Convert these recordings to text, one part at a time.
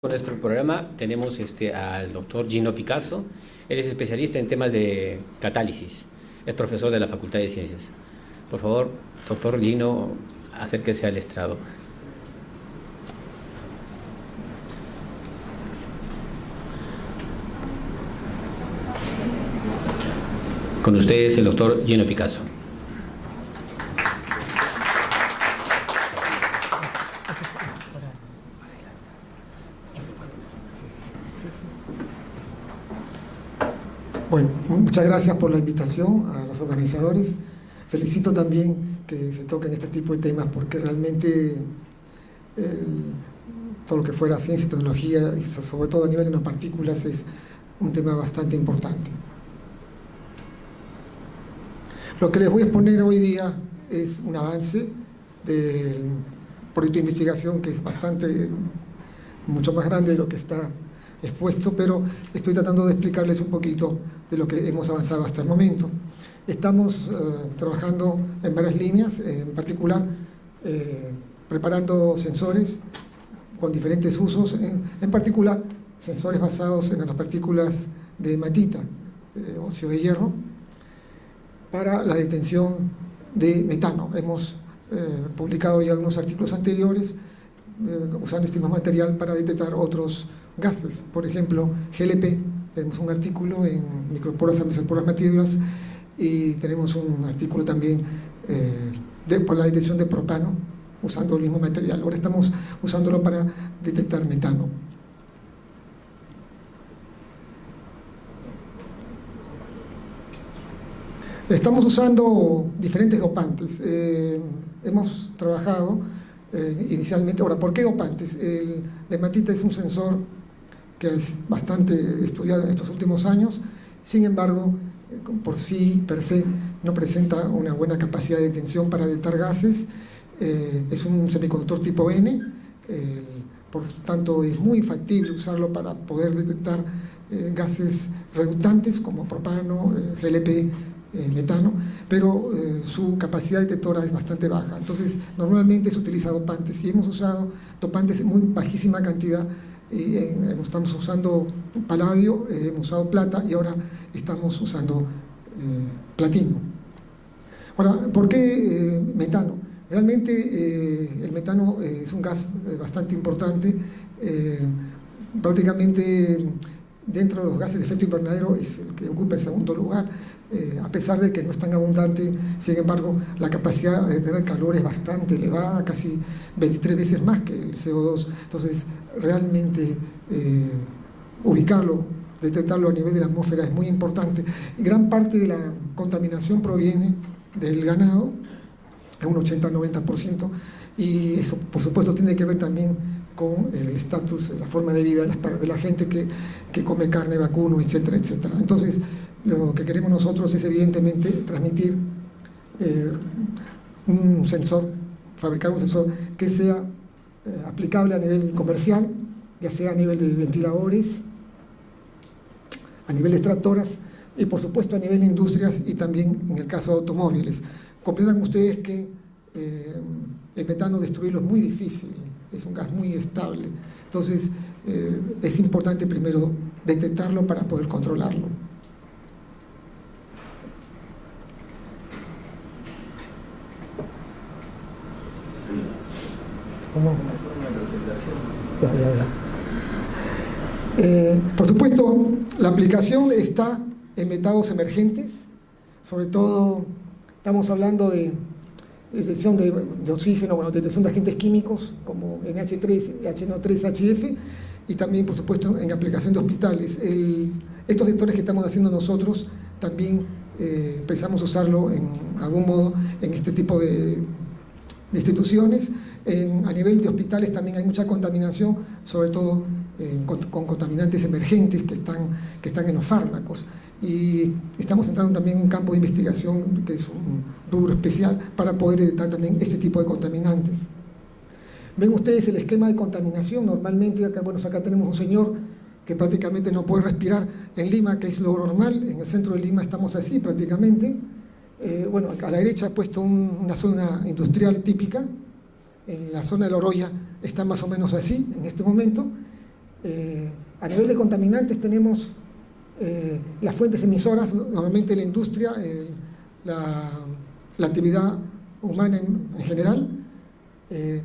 Con nuestro programa tenemos al doctor Gino Picasso. Él es especialista en temas de catálisis, es profesor de la Facultad de Ciencias. Por favor, doctor Gino, acérquese al estrado. Con ustedes el doctor Gino Picasso. Bueno, muchas gracias por la invitación a los organizadores. Felicito también que se toquen este tipo de temas porque realmente todo lo que fuera ciencia y tecnología, y sobre todo a nivel de nanopartículas, es un tema bastante importante. Lo que les voy a exponer hoy día es un avance del proyecto de investigación que es mucho más grande de lo que está expuesto, pero estoy tratando de explicarles un poquito de lo que hemos avanzado hasta el momento. Estamos trabajando en varias líneas, en particular preparando sensores con diferentes usos, en particular sensores basados en las partículas de hematita, óxido de hierro, para la detención de metano. Hemos publicado ya algunos artículos anteriores usando este mismo material para detectar otros gases, por ejemplo, GLP. Tenemos un artículo en Microporous and Mesoporous Materials y tenemos un artículo también por la detección de propano usando el mismo material. Ahora estamos usándolo para detectar metano. Estamos usando diferentes dopantes. Hemos trabajado inicialmente. Ahora, ¿por qué dopantes? La hematita es un sensor que es bastante estudiado en estos últimos años, sin embargo, por sí, per se, no presenta una buena capacidad de detención para detectar gases. Es un semiconductor tipo N, por tanto es muy factible usarlo para poder detectar gases reductantes como propano, GLP, metano, pero su capacidad detectora es bastante baja. Entonces, normalmente se utiliza dopantes y hemos usado dopantes en muy bajísima cantidad. Estamos usando paladio, hemos usado plata y ahora estamos usando platino. Ahora, ¿por qué metano? Realmente el metano es un gas bastante importante, prácticamente dentro de los gases de efecto invernadero es el que ocupa el segundo lugar, a pesar de que no es tan abundante. Sin embargo, la capacidad de tener calor es bastante elevada, casi 23 veces más que el CO2. Entonces, realmente ubicarlo, detectarlo a nivel de la atmósfera es muy importante. Gran parte de la contaminación proviene del ganado, es un 80-90%, y eso, por supuesto, tiene que ver también con el estatus, la forma de vida de la gente que come carne, vacuno, etcétera, etcétera. Entonces, lo que queremos nosotros es evidentemente transmitir un sensor, fabricar un sensor que sea aplicable a nivel comercial, ya sea a nivel de ventiladores, a nivel de extractoras y por supuesto a nivel de industrias y también en el caso de automóviles. Comprendan ustedes que el metano destruirlo es muy difícil, es un gas muy estable. Entonces es importante primero detectarlo para poder controlarlo. ¿Cómo? Por supuesto, la aplicación está en metados emergentes, sobre todo estamos hablando de detección de oxígeno, bueno, detección de agentes químicos como NH3, HNO3, HF, y también, por supuesto, en aplicación de hospitales. Estos sectores que estamos haciendo nosotros también pensamos usarlo en algún modo en este tipo de instituciones. A nivel de hospitales también hay mucha contaminación, sobre todo con contaminantes emergentes que están en los fármacos. Y estamos entrando también en un campo de investigación que es un rubro especial para poder detectar también este tipo de contaminantes. Ven ustedes el esquema de contaminación. Normalmente acá tenemos un señor que prácticamente no puede respirar en Lima, que es lo normal. En el centro de Lima estamos así prácticamente. A la derecha he puesto una zona industrial típica. En la zona de La Oroya está más o menos así en este momento. A nivel de contaminantes tenemos las fuentes emisoras, normalmente la industria, la actividad humana en general.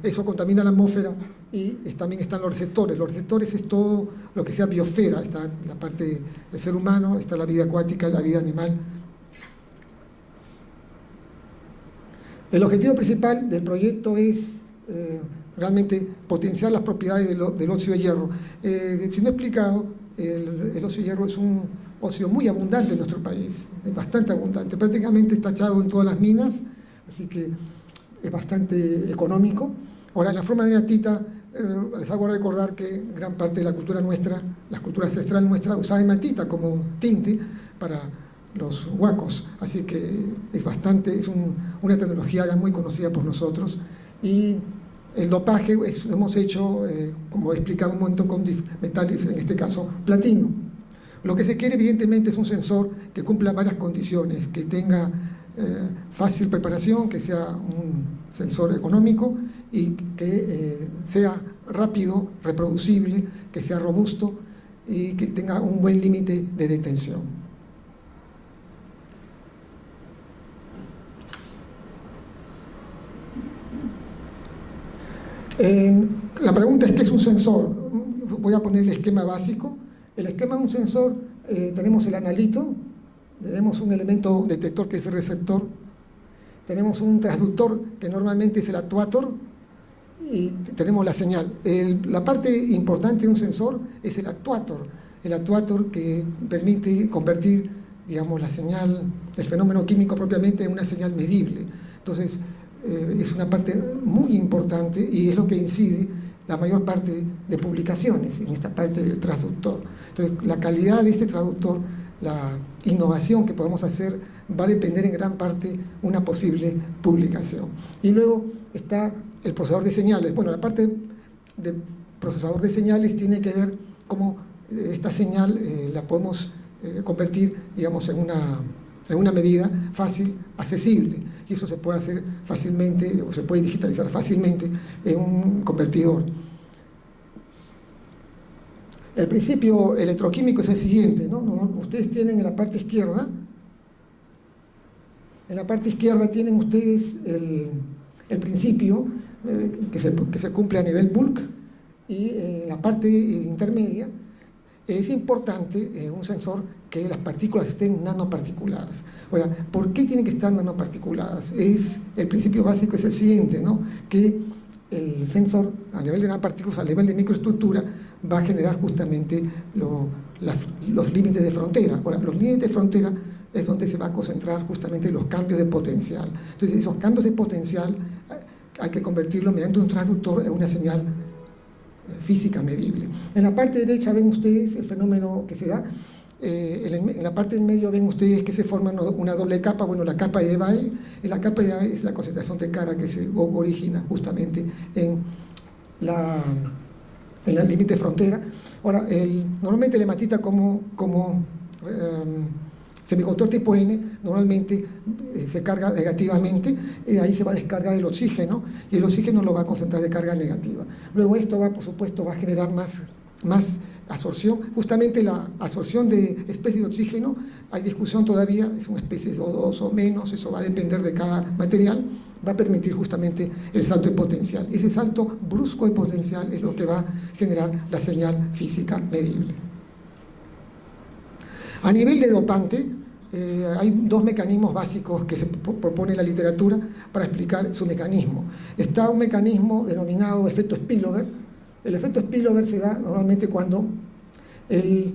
Eso contamina la atmósfera, y también están los receptores. Los receptores es todo lo que sea biosfera, está la parte del ser humano, está la vida acuática, la vida animal. El objetivo principal del proyecto es realmente potenciar las propiedades del óxido de hierro. Si no he explicado, el óxido de hierro es un óxido muy abundante en nuestro país, es bastante abundante, prácticamente está echado en todas las minas, así que es bastante económico. Ahora, en la forma de hematita, les hago recordar que gran parte de la cultura nuestra, la cultura ancestral nuestra, usaba hematita como tinte para los huacos, así que es una tecnología ya muy conocida por nosotros. Y el dopaje hemos hecho, como he explicado un momento, con metales, en este caso platino. Lo que se quiere evidentemente es un sensor que cumpla varias condiciones, que tenga fácil preparación, que sea un sensor económico y que sea rápido, reproducible, que sea robusto y que tenga un buen límite de detención. La pregunta es: ¿qué es un sensor? Voy a poner el esquema básico. El esquema de un sensor, tenemos el analito, tenemos un elemento detector que es el receptor, tenemos un transductor que normalmente es el actuator, y tenemos la señal. La parte importante de un sensor es el actuator que permite convertir, digamos, la señal, el fenómeno químico propiamente, en una señal medible. Entonces, es una parte muy importante y es lo que incide la mayor parte de publicaciones en esta parte del transductor. Entonces, la calidad de este transductor, la innovación que podemos hacer, va a depender en gran parte una posible publicación. Y luego está el procesador de señales. Bueno, la parte de procesador de señales tiene que ver cómo esta señal la podemos convertir, digamos, en una medida fácil, accesible, y eso se puede hacer fácilmente, o se puede digitalizar fácilmente en un convertidor. El principio electroquímico es el siguiente, ¿no? Ustedes tienen en la parte izquierda tienen ustedes el principio que se cumple a nivel bulk, y en la parte intermedia es importante un sensor que las partículas estén nanoparticuladas. Ahora, ¿por qué tienen que estar nanoparticuladas? El principio básico es el siguiente, ¿no? Que el sensor, a nivel de nanopartículas, a nivel de microestructura, va a generar justamente los límites de frontera. Ahora, los límites de frontera es donde se va a concentrar justamente los cambios de potencial. Entonces, esos cambios de potencial hay que convertirlo mediante un transductor en una señal física medible. En la parte derecha ven ustedes el fenómeno que se da. En la parte del medio ven ustedes que se forma una doble capa, bueno, la capa de Debye. En la capa de Debye es la concentración de carga que se origina justamente en el límite de frontera. Ahora, normalmente la hematita como semiconductor tipo N, normalmente se carga negativamente, ahí se va a descargar el oxígeno, y el oxígeno lo va a concentrar de carga negativa. Luego esto por supuesto, va a generar más absorción. Justamente la absorción de especies de oxígeno, hay discusión todavía, es una especie de O2 o menos, eso va a depender de cada material, va a permitir justamente el salto de potencial. Ese salto brusco de potencial es lo que va a generar la señal física medible. A nivel de dopante, hay dos mecanismos básicos que se propone la literatura para explicar su mecanismo. Está un mecanismo denominado efecto spillover. El efecto spillover se da normalmente cuando el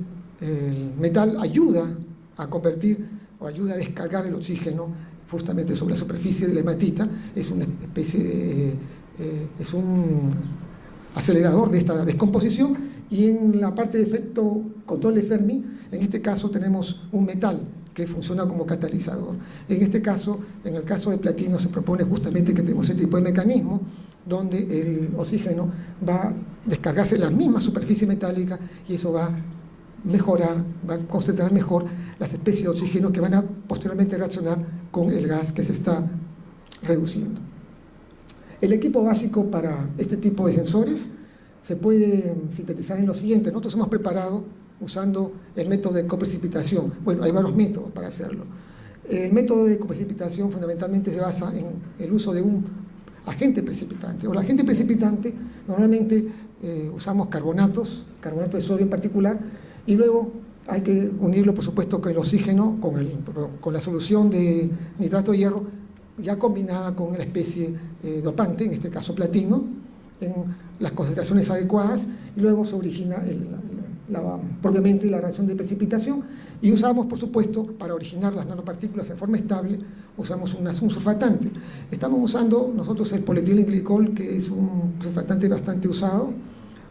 metal ayuda a convertir o ayuda a descargar el oxígeno justamente sobre la superficie de la hematita. Es una especie de... es un acelerador de esta descomposición. Y en la parte de efecto control de Fermi, en este caso tenemos un metal que funciona como catalizador. En este caso, en el caso de platino, se propone justamente que tenemos este tipo de mecanismo donde el oxígeno va a descargarse en la misma superficie metálica, y eso va a mejorar, va a concentrar mejor las especies de oxígeno que van a posteriormente reaccionar con el gas que se está reduciendo. El equipo básico para este tipo de sensores se puede sintetizar en lo siguiente. Nosotros hemos preparado usando el método de coprecipitación. Bueno, hay varios métodos para hacerlo. El método de coprecipitación fundamentalmente se basa en el uso de un agente precipitante. O el agente precipitante, normalmente usamos carbonato de sodio en particular, y luego hay que unirlo, por supuesto, con el oxígeno, con la solución de nitrato de hierro, ya combinada con la especie dopante, en este caso platino, en las concentraciones adecuadas, y luego se origina propiamente la reacción de precipitación. Y usamos, por supuesto, para originar las nanopartículas en forma estable, usamos un surfatante. Estamos usando nosotros el polietilenglicol, que es un surfatante bastante usado.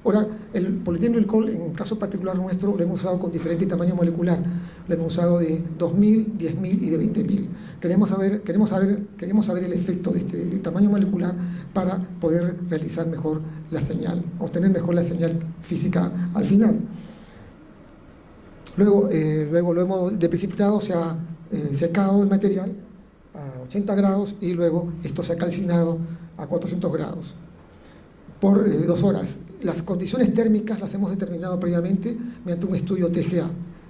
Ahora, el polietilenglicol, en el caso particular nuestro, lo hemos usado con diferente tamaño molecular. Lo hemos usado de 2000, 10.000 y de 20.000. Queremos saber el efecto de este tamaño molecular para poder realizar mejor la señal, obtener mejor la señal física al final. Luego lo hemos deprecipitado, se ha secado el material a 80 grados y luego esto se ha calcinado a 400 grados por 2 horas. Las condiciones térmicas las hemos determinado previamente mediante un estudio TGA,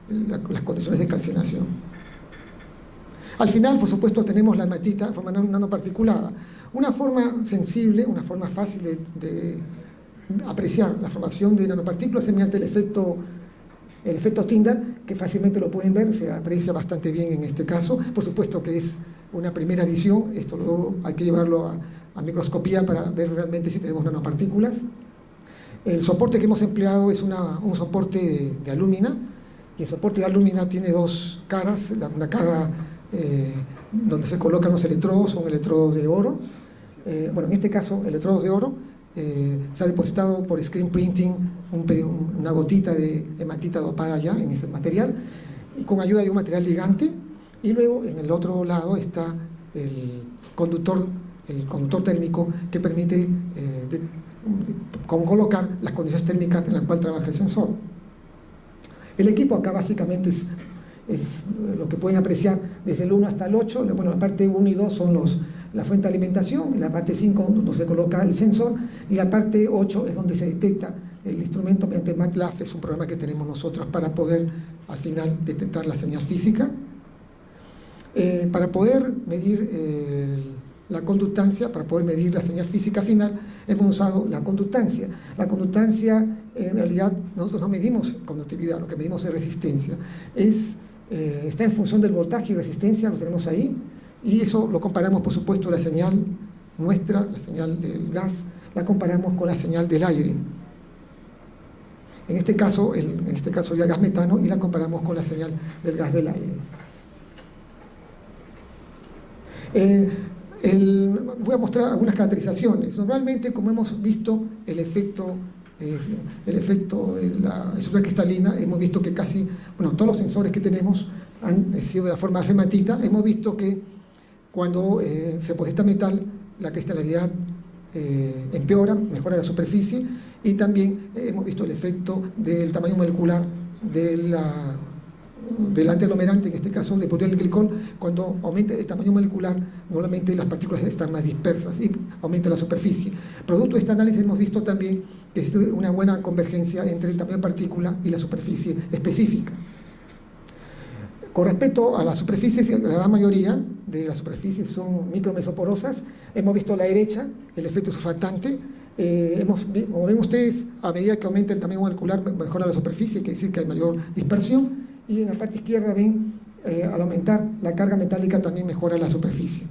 las condiciones de calcinación. Al final, por supuesto, tenemos la hematita en forma nanoparticulada. Una forma sensible, una forma fácil de apreciar la formación de nanopartículas es mediante el efecto Tyndall, que fácilmente lo pueden ver, se aprecia bastante bien en este caso. Por supuesto que es una primera visión, esto luego hay que llevarlo a microscopía para ver realmente si tenemos nanopartículas. El soporte que hemos empleado es un soporte de alúmina, y el soporte de alúmina tiene 2 caras, una cara donde se colocan los electrodos, son electrodos de oro. Bueno, en este caso, electrodos de oro. Se ha depositado por screen printing una gotita de hematita dopada ya en ese material, con ayuda de un material ligante, y luego en el otro lado está el conductor térmico que permite colocar las condiciones térmicas en las cuales trabaja el sensor. El equipo acá básicamente es lo que pueden apreciar desde el 1 hasta el 8. Bueno, la parte 1 y 2 son la fuente de alimentación, en la parte 5 donde se coloca el sensor, y la parte 8 es donde se detecta el instrumento mediante MATLAB. Es un programa que tenemos nosotros para poder al final detectar la señal física. Para poder medir la conductancia, para poder medir la señal física final, hemos usado la conductancia. La conductancia, en realidad, nosotros no medimos conductividad, lo que medimos es resistencia. Está en función del voltaje y resistencia, lo tenemos ahí. Y eso lo comparamos, por supuesto, la señal nuestra, la señal del gas, la comparamos con la señal del aire. En este caso el gas metano, y la comparamos con la señal del gas del aire. Voy a mostrar algunas caracterizaciones. Normalmente, como hemos visto el efecto de la estructura cristalina, hemos visto que todos los sensores que tenemos han sido de la forma alfa-hematita. Hemos visto que cuando se deposita metal, la cristalaridad empeora, mejora la superficie, y también hemos visto el efecto del tamaño molecular del antiaglomerante, en este caso de polietilenglicol. Cuando aumenta el tamaño molecular, normalmente las partículas están más dispersas y aumenta la superficie. Producto de este análisis hemos visto también que existe una buena convergencia entre el tamaño de partícula y la superficie específica. Con respecto a las superficies, la gran mayoría de las superficies son micromesoporosas. Hemos visto a la derecha el efecto surfactante. Como ven ustedes, a medida que aumenta el tamaño molecular, mejora la superficie, quiere decir que hay mayor dispersión. Y en la parte izquierda ven, al aumentar la carga metálica, también mejora la superficie.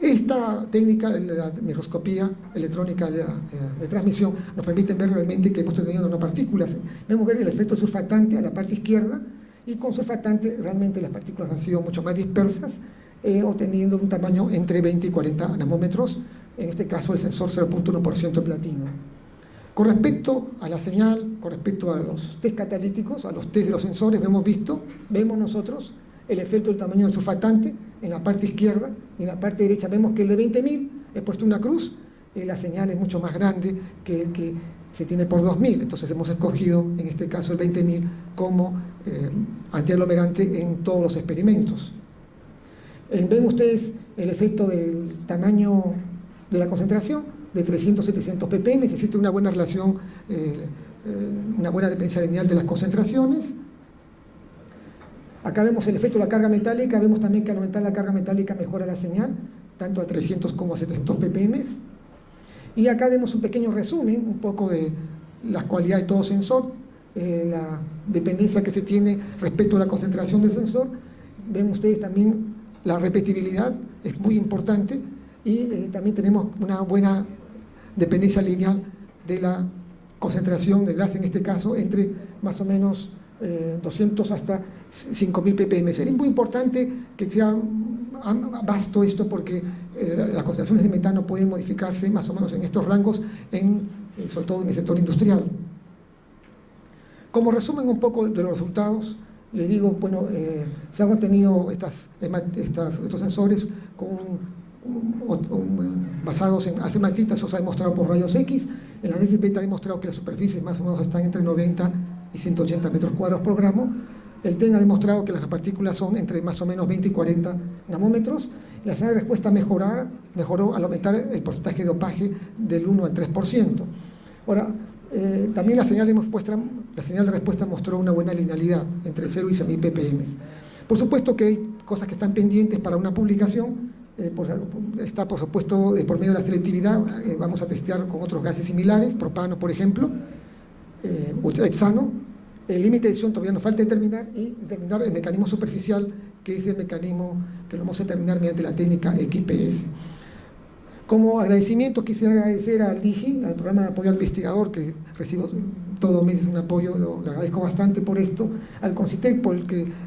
Esta técnica, la microscopía electrónica de transmisión, nos permite ver realmente que hemos tenido nanopartículas. Vemos ver el efecto surfactante a la parte izquierda, y con surfactante realmente las partículas han sido mucho más dispersas, obteniendo un tamaño entre 20 y 40 nanómetros, en este caso el sensor 0.1% de platino. Con respecto a la señal, con respecto a los test catalíticos, a los test de los sensores, vemos nosotros el efecto del tamaño del surfactante en la parte izquierda, y en la parte derecha vemos que el de 20.000, he puesto una cruz, la señal es mucho más grande que el que se tiene por 2.000, entonces hemos escogido en este caso el 20.000 como antiaglomerante en todos los experimentos. Ven ustedes el efecto del tamaño de la concentración. de 300-700 ppm, existe una buena relación, una buena dependencia lineal de las concentraciones. Acá vemos el efecto de la carga metálica, vemos también que al aumentar la carga metálica mejora la señal, tanto a 300 como a 700 ppm. Y acá vemos un pequeño resumen, un poco de las cualidades de todo sensor, la dependencia que se tiene respecto a la concentración del sensor. Ven ustedes también la repetibilidad, es muy importante, y también tenemos una buena dependencia lineal de la concentración de gas, en este caso, entre más o menos 200 hasta 5000 ppm. Es muy importante que sea vasto esto, porque las concentraciones de metano pueden modificarse más o menos en estos rangos, sobre todo en el sector industrial. Como resumen un poco de los resultados, les digo, bueno, se han obtenido estos sensores basados en alfa hematitas, eso se ha demostrado por rayos X. El análisis beta ha demostrado que las superficies más o menos están entre 90 y 180 metros cuadrados por gramo. El TEN ha demostrado que las partículas son entre más o menos 20 y 40 nanómetros. La señal de respuesta mejoró al aumentar el porcentaje de dopaje del 1 al 3%. Ahora, también la señal de respuesta mostró una buena linealidad entre 0 y 6000 ppm. Por supuesto que hay cosas que están pendientes para una publicación. Está, por supuesto, por medio de la selectividad, vamos a testear con otros gases similares, propano, por ejemplo, hexano. El límite de edición todavía nos falta determinar, y determinar el mecanismo superficial, que es el mecanismo que lo vamos a determinar mediante la técnica XPS. Como agradecimiento, quisiera agradecer al DIGI, al programa de apoyo al investigador, que recibo todos los meses un apoyo, le agradezco bastante por esto, al CONCITEC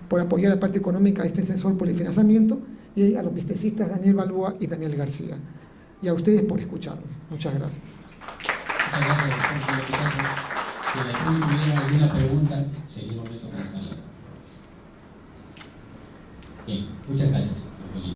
por apoyar la parte económica de este sensor por el financiamiento, y a los vistecistas Daniel Balboa y Daniel García. Y a ustedes por escucharme. Muchas gracias. Muchas gracias. Si hubiera alguna pregunta, sería un momento para salir. Bien, muchas gracias.